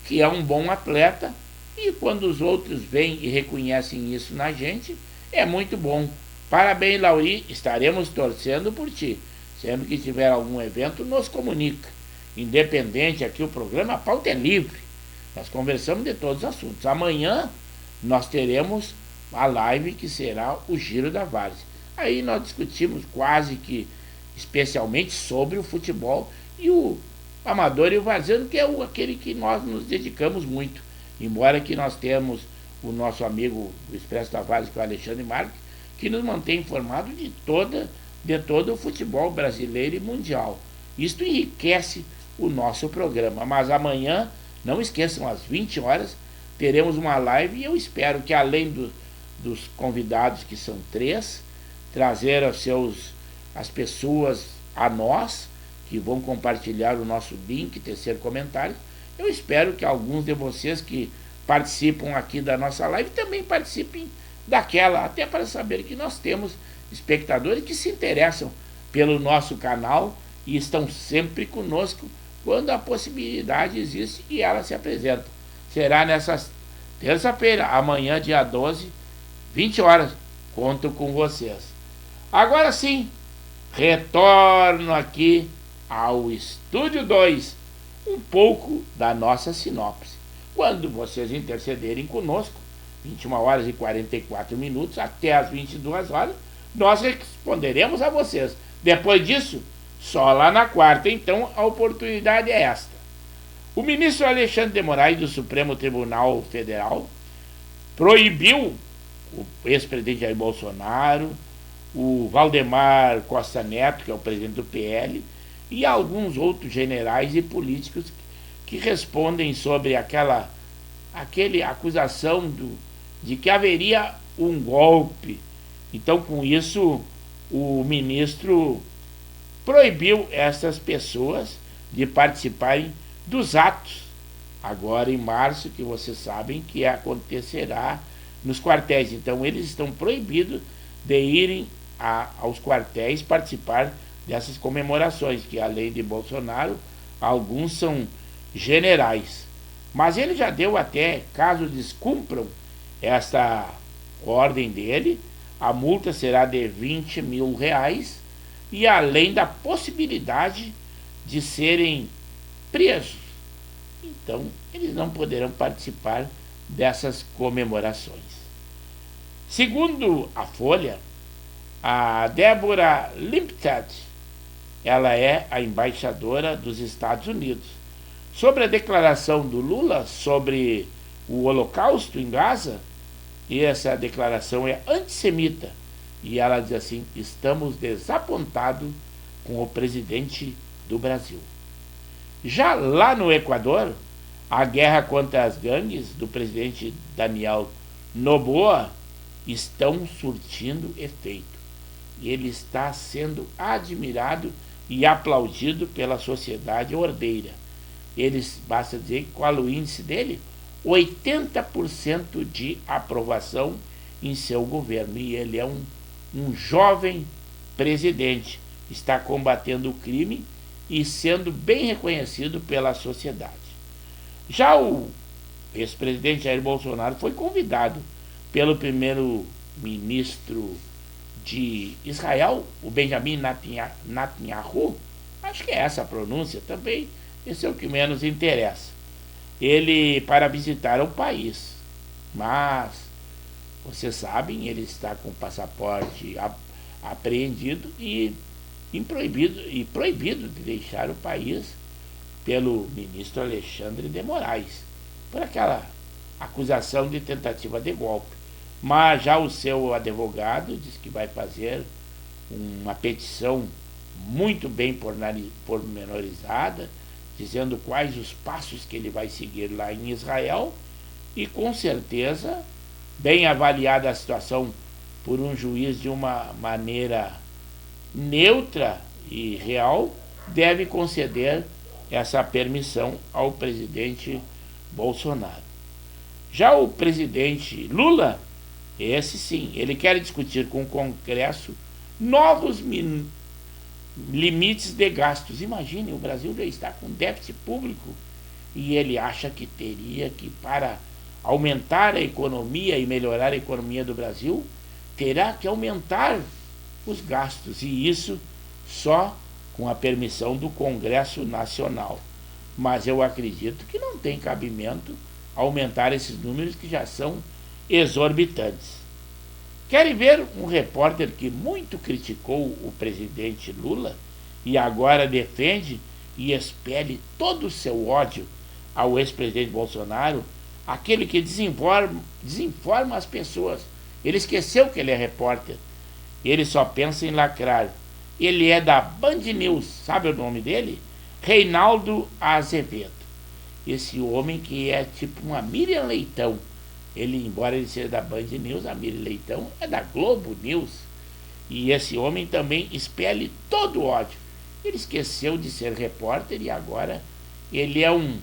que é um bom atleta, e quando os outros veem e reconhecem isso na gente, é muito bom. Parabéns, Lauri, estaremos torcendo por ti. Sempre que tiver algum evento, nos comunica. Independente, aqui o programa, a pauta é livre. Nós conversamos de todos os assuntos. Amanhã nós teremos a live que será o Giro da Várzea. Aí nós discutimos quase que especialmente sobre o futebol, e o amador e o varziano, que é aquele que nós nos dedicamos muito. Embora que nós temos o nosso amigo do Expresso Tavares, que é o Alexandre Marques, que nos mantém informado de todo o futebol brasileiro e mundial. Isto enriquece o nosso programa. Mas amanhã, não esqueçam, às 20 horas, teremos uma live e eu espero que, além dos convidados, que são 3, trazer as pessoas a nós, que vão compartilhar o nosso link, tecer comentários. Eu espero que alguns de vocês que participam aqui da nossa live também participem daquela, até para saber que nós temos espectadores que se interessam pelo nosso canal e estão sempre conosco quando a possibilidade existe e ela se apresenta. Será nessa terça-feira, amanhã, dia 12, 20 horas. Conto com vocês. Agora sim, retorno aqui ao Estúdio 2, um pouco da nossa sinopse. Quando vocês intercederem conosco, 21 horas e 44 minutos, até as 22 horas, nós responderemos a vocês. Depois disso, só lá na quarta. Então, a oportunidade é esta. O ministro Alexandre de Moraes, do Supremo Tribunal Federal, proibiu o ex-presidente Jair Bolsonaro, o Valdemar Costa Neto, que é o presidente do PL, e alguns outros generais e políticos que respondem sobre aquela acusação de que haveria um golpe. Então, com isso, o ministro proibiu essas pessoas de participarem dos atos, agora em março, que vocês sabem que acontecerá nos quartéis. Então, eles estão proibidos de irem aos quartéis participar dessas comemorações, que além de Bolsonaro, alguns são generais. Mas ele já deu até, caso descumpram esta ordem dele, a multa será de R$20 mil, e além da possibilidade de serem presos. Então, eles não poderão participar dessas comemorações. Segundo a Folha, a Débora Lipstadt, ela é a embaixadora dos Estados Unidos. Sobre a declaração do Lula sobre o Holocausto em Gaza, e essa declaração é antissemita, e ela diz assim: estamos desapontados com o presidente do Brasil. Já lá no Equador, a guerra contra as gangues do presidente Daniel Noboa estão surtindo efeito. Ele está sendo admirado e aplaudido pela sociedade ordeira. Basta dizer qual o índice dele: 80% de aprovação em seu governo. E ele é um jovem presidente, está combatendo o crime e sendo bem reconhecido pela sociedade. Já o ex-presidente Jair Bolsonaro foi convidado pelo primeiro-ministro de Israel, o Benjamin Netanyahu, acho que é essa a pronúncia também, esse é o que menos interessa, ele para visitar o país. Mas, vocês sabem, ele está com o passaporte apreendido e proibido de deixar o país pelo ministro Alexandre de Moraes, por aquela acusação de tentativa de golpe. Mas já o seu advogado diz que vai fazer uma petição muito bem pormenorizada, dizendo quais os passos que ele vai seguir lá em Israel, e com certeza, bem avaliada a situação por um juiz de uma maneira neutra e real, deve conceder essa permissão ao presidente Bolsonaro. Já o presidente Lula, esse sim, ele quer discutir com o Congresso novos limites de gastos. Imagine, o Brasil já está com déficit público e ele acha que teria que, para aumentar a economia e melhorar a economia do Brasil, terá que aumentar os gastos, e isso só com a permissão do Congresso Nacional. Mas eu acredito que não tem cabimento aumentar esses números que já são exorbitantes. Querem ver um repórter que muito criticou o presidente Lula e agora defende e expele todo o seu ódio ao ex-presidente Bolsonaro, aquele que desinforma as pessoas. Ele esqueceu que ele é repórter. Ele só pensa em lacrar. Ele é da Band News, sabe o nome dele? Reinaldo Azevedo. Esse homem que é tipo uma Miriam Leitão. Ele, embora ele seja da Band News, a Miriam Leitão é da Globo News. E esse homem também expele todo o ódio. Ele esqueceu de ser repórter e agora ele é um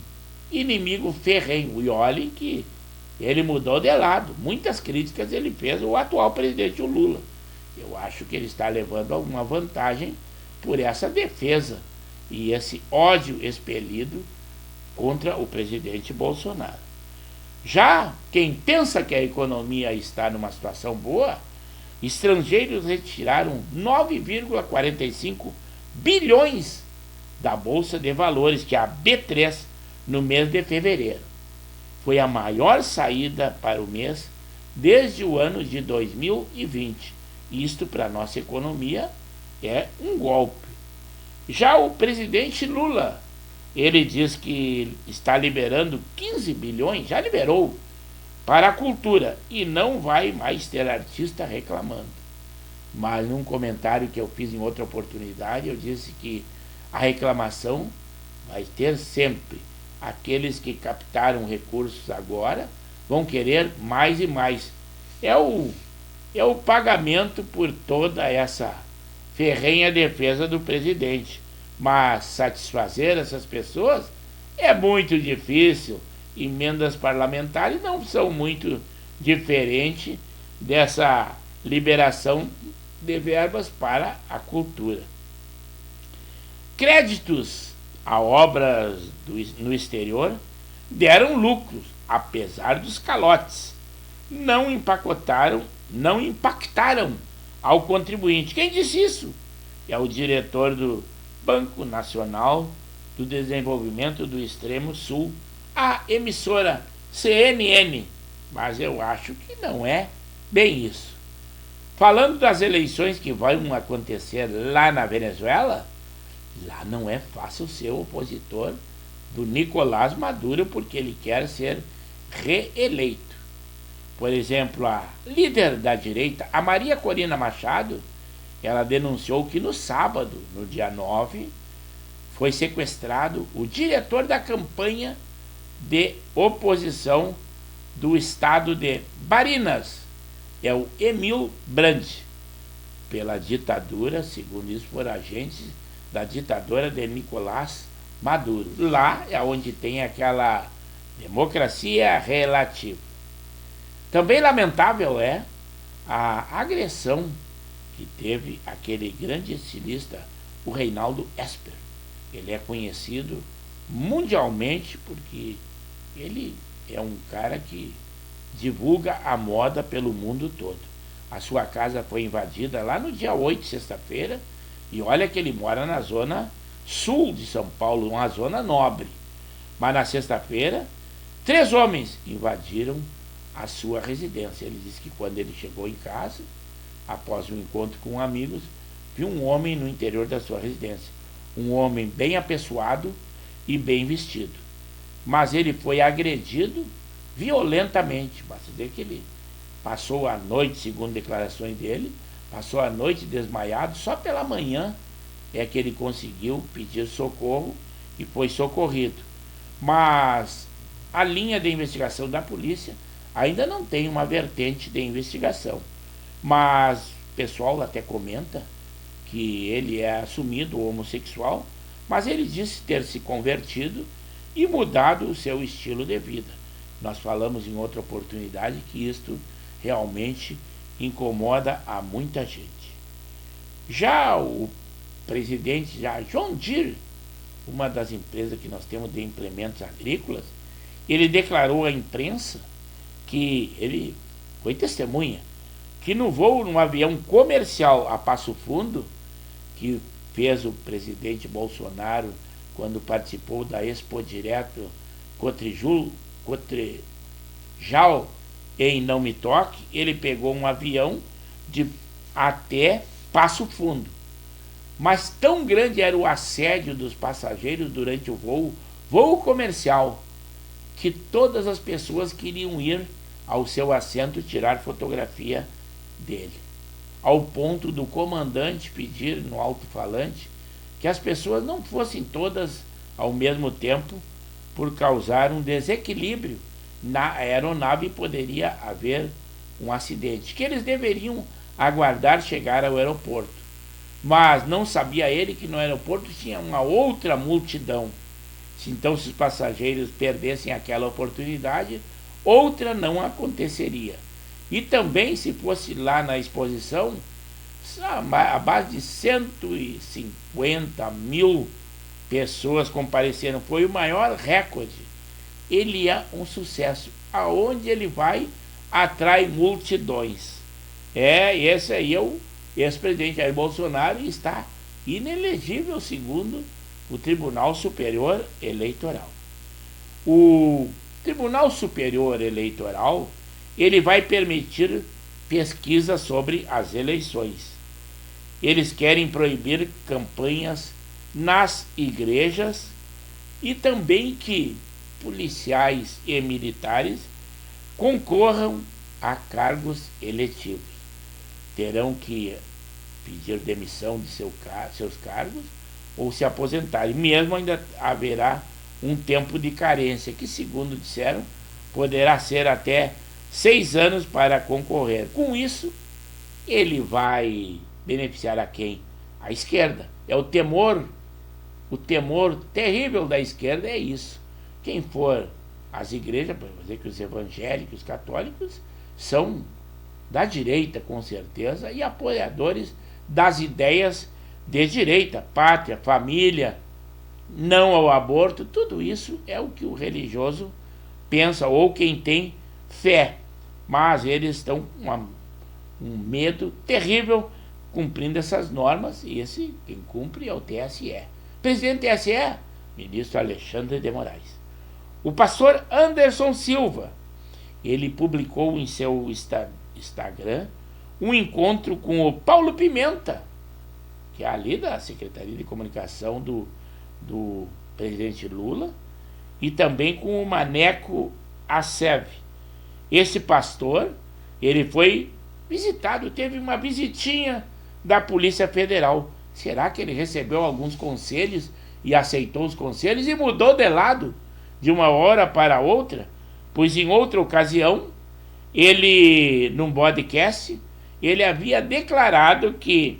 inimigo ferrenho. E olhem que ele mudou de lado. Muitas críticas ele fez ao atual presidente, o Lula. Eu acho que ele está levando alguma vantagem por essa defesa e esse ódio expelido contra o presidente Bolsonaro. Já quem pensa que a economia está numa situação boa, estrangeiros retiraram 9,45 bilhões da Bolsa de Valores, que é a B3, no mês de fevereiro. Foi a maior saída para o mês desde o ano de 2020. Isto, para a nossa economia, é um golpe. Já o presidente Lula, ele diz que está liberando 15 bilhões, já liberou, para a cultura, e não vai mais ter artista reclamando. Mas num comentário que eu fiz em outra oportunidade, eu disse que a reclamação vai ter sempre. Aqueles que captaram recursos agora vão querer mais e mais. É o pagamento por toda essa ferrenha defesa do presidente. Mas satisfazer essas pessoas é muito difícil. Emendas parlamentares não são muito diferentes dessa liberação de verbas para a cultura. Créditos a obras no exterior deram lucros, apesar dos calotes. Não impactaram ao contribuinte. Quem disse isso? É o diretor do Banco Nacional do Desenvolvimento do Extremo Sul, a emissora CNN. Mas eu acho que não é bem isso. Falando das eleições que vão acontecer lá na Venezuela, lá não é fácil ser opositor do Nicolás Maduro, porque ele quer ser reeleito. Por exemplo, a líder da direita, a Maria Corina Machado, ela denunciou que no sábado, no dia 9, foi sequestrado o diretor da campanha de oposição do estado de Barinas, é o Emil Brandi, pela ditadura, segundo isso, por agentes da ditadura de Nicolás Maduro. Lá é onde tem aquela democracia relativa. Também lamentável é a agressão que teve aquele grande estilista, o Reinaldo Esper. Ele é conhecido mundialmente porque ele é um cara que divulga a moda pelo mundo todo. A sua casa foi invadida lá no dia 8, sexta-feira, e olha que ele mora na zona sul de São Paulo, uma zona nobre. Mas na sexta-feira, 3 homens invadiram a sua residência. Ele disse que quando ele chegou em casa, após um encontro com amigos, viu um homem no interior da sua residência. Um homem bem apessoado e bem vestido. Mas ele foi agredido violentamente. Basta dizer que ele passou a noite, segundo declarações dele, passou a noite desmaiado. Só pela manhã é que ele conseguiu pedir socorro e foi socorrido. Mas a linha de investigação da polícia ainda não tem uma vertente de investigação. Mas o pessoal até comenta que ele é assumido homossexual, mas ele disse ter se convertido e mudado o seu estilo de vida. Nós falamos em outra oportunidade que isto realmente incomoda a muita gente. Já o presidente John Deere, uma das empresas que nós temos de implementos agrícolas, ele declarou à imprensa que ele foi testemunha, que no voo num avião comercial a Passo Fundo, que fez o presidente Bolsonaro quando participou da Expo Direto Cotrijal em Não Me Toque, ele pegou um avião de até Passo Fundo. Mas tão grande era o assédio dos passageiros durante o voo comercial, que todas as pessoas queriam ir ao seu assento tirar fotografia dele, ao ponto do comandante pedir no alto-falante que as pessoas não fossem todas ao mesmo tempo, por causar um desequilíbrio na aeronave e poderia haver um acidente, que eles deveriam aguardar chegar ao aeroporto. Mas não sabia ele que no aeroporto tinha uma outra multidão. Então, se os passageiros perdessem aquela oportunidade, outra não aconteceria. E também, se fosse lá na exposição, a base de 150 mil pessoas compareceram. Foi o maior recorde. Ele é um sucesso. Aonde ele vai, atrai multidões. Esse aí é o ex-presidente Jair Bolsonaro, e está inelegível segundo o Tribunal Superior Eleitoral. O Tribunal Superior Eleitoral, ele vai permitir pesquisa sobre as eleições. Eles querem proibir campanhas nas igrejas e também que policiais e militares concorram a cargos eletivos. Terão que pedir demissão de seus cargos ou se aposentar. E mesmo ainda haverá um tempo de carência, que, segundo disseram, poderá ser até 6 anos para concorrer. Com isso, ele vai beneficiar a quem? A esquerda. É o temor terrível da esquerda é isso. Quem for às igrejas, para dizer que os evangélicos, os católicos, são da direita, com certeza, e apoiadores das ideias de direita, pátria, família, não ao aborto. Tudo isso é o que o religioso pensa, ou quem tem fé. Mas eles estão com um medo terrível cumprindo essas normas, e quem cumpre é o TSE. Presidente do TSE, ministro Alexandre de Moraes. O pastor Anderson Silva, ele publicou em seu Instagram um encontro com o Paulo Pimenta, que é ali da Secretaria de Comunicação do presidente Lula, e também com o Maneco Acev. Esse pastor, ele foi visitado, teve uma visitinha da Polícia Federal. Será que ele recebeu alguns conselhos e aceitou os conselhos e mudou de lado de uma hora para outra? Pois em outra ocasião, ele, num podcast, ele havia declarado que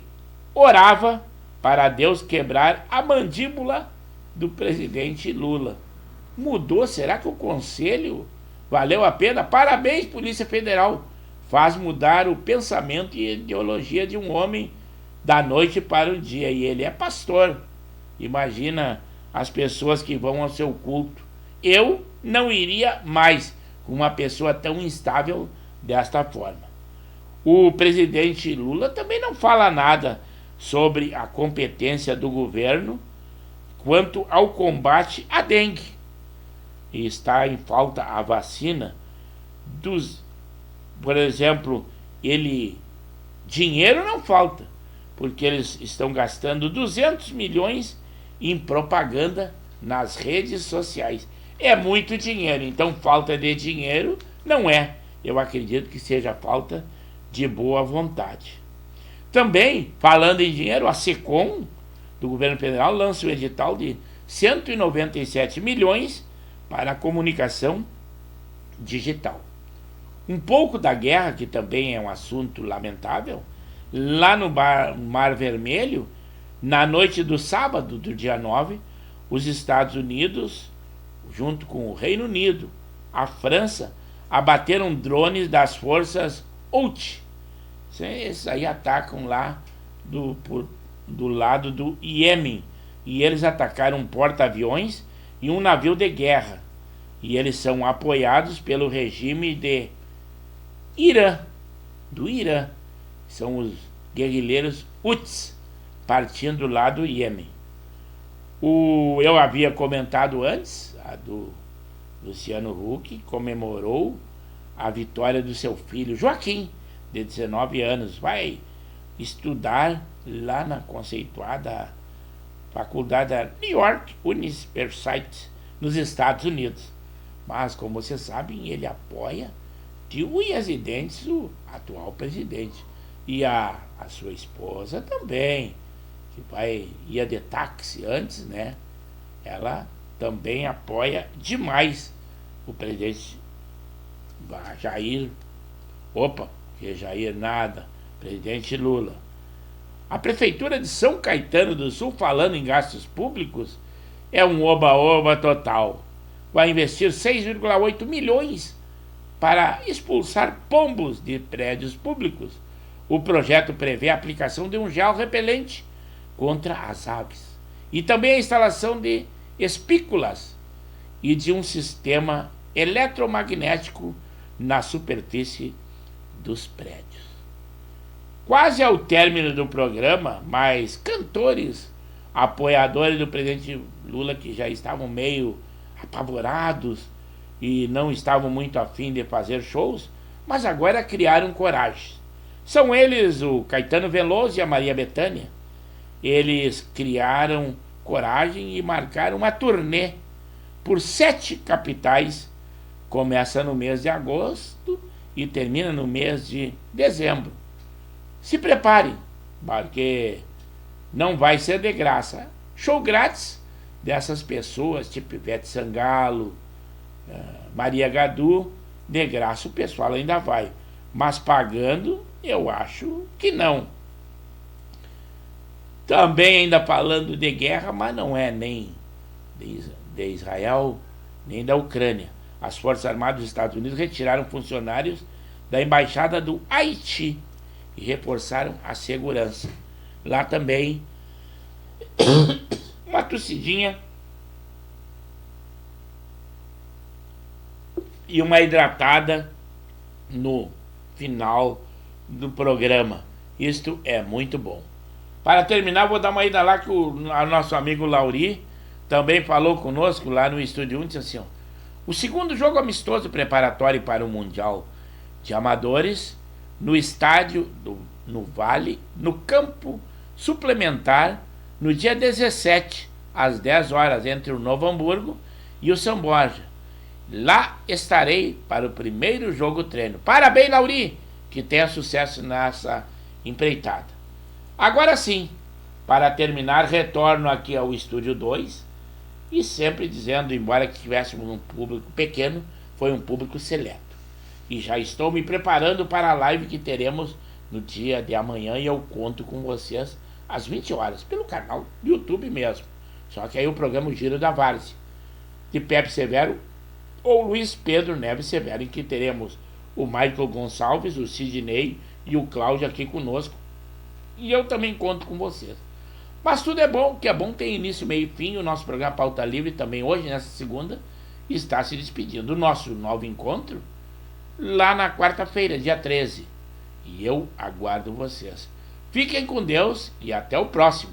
orava para Deus quebrar a mandíbula do presidente Lula. Mudou? Será que o conselho valeu a pena? Parabéns, Polícia Federal. Faz mudar o pensamento e a ideologia de um homem da noite para o dia. E ele é pastor. Imagina as pessoas que vão ao seu culto. Eu não iria mais com uma pessoa tão instável desta forma. O presidente Lula também não fala nada sobre a competência do governo quanto ao combate à dengue. E está em falta a vacina por exemplo, dinheiro não falta, porque eles estão gastando 200 milhões em propaganda nas redes sociais. É muito dinheiro, então falta de dinheiro não é. Eu acredito que seja falta de boa vontade. Também, falando em dinheiro, a SECOM do governo federal lança o edital de 197 milhões para a comunicação digital. Um pouco da guerra, que também é um assunto lamentável, lá no Mar Vermelho, na noite do sábado, do dia 9, os Estados Unidos, junto com o Reino Unido, a França, abateram drones das forças Houthi. Esses aí atacam lá do lado do Iêmen, e eles atacaram um porta-aviões e um navio de guerra, e eles são apoiados pelo regime de do Irã. São os guerrilheiros Houthis, partindo lá do Iêmen. Eu havia comentado antes, a do Luciano Huck comemorou a vitória do seu filho Joaquim, de 19 anos. Vai estudar lá na conceituada faculdade da New York University, nos Estados Unidos. Mas, como vocês sabem, ele apoia de unhas e dentes o atual presidente. E a sua esposa também, que ia de táxi antes, né? Ela também apoia demais o presidente Jair. Que Jair nada, presidente Lula. A Prefeitura de São Caetano do Sul, falando em gastos públicos, é um oba-oba total. Vai investir 6,8 milhões para expulsar pombos de prédios públicos. O projeto prevê a aplicação de um gel repelente contra as aves e também a instalação de espículas e de um sistema eletromagnético na superfície dos prédios. Quase ao término do programa, mas cantores, apoiadores do presidente Lula, que já estavam meio apavorados e não estavam muito afim de fazer shows, mas agora criaram coragem. São eles o Caetano Veloso e a Maria Bethânia. Eles criaram coragem e marcaram uma turnê por 7 capitais, começa no mês de agosto e termina no mês de dezembro. Se preparem, porque não vai ser de graça. Show grátis dessas pessoas, tipo Ivete Sangalo, Maria Gadu, de graça o pessoal ainda vai. Mas pagando, eu acho que não. Também ainda falando de guerra, mas não é nem de Israel, nem da Ucrânia. As Forças Armadas dos Estados Unidos retiraram funcionários da Embaixada do Haiti e reforçaram a segurança. Lá também, uma tossidinha e uma hidratada no final do programa. Isto é muito bom. Para terminar, vou dar uma ida lá que o nosso amigo Lauri também falou conosco lá no Estúdio 1, disse assim, ó, o segundo jogo amistoso preparatório para o Mundial de Amadores no estádio no Vale, no campo suplementar, no dia 17, às 10 horas, entre o Novo Hamburgo e o São Borja. Lá estarei para o primeiro jogo treino. Parabéns, Lauri, que tenha sucesso nessa empreitada. Agora sim, para terminar, retorno aqui ao Estúdio 2 e sempre dizendo, embora que tivéssemos um público pequeno, foi um público seleto. E já estou me preparando para a live que teremos no dia de amanhã e eu conto com vocês às 20 horas, pelo canal do YouTube mesmo. Só que aí o programa O Giro da Várzea, de Pepe Severo ou Luiz Pedro Neves Severo, em que teremos o Michael Gonçalves, o Sidney e o Cláudio aqui conosco. E eu também conto com vocês. Mas tudo é bom, que é bom ter início, meio e fim. O nosso programa Pauta Livre também hoje, nessa segunda, está se despedindo. O nosso novo encontro lá na quarta-feira, dia 13. E eu aguardo vocês. Fiquem com Deus e até o próximo.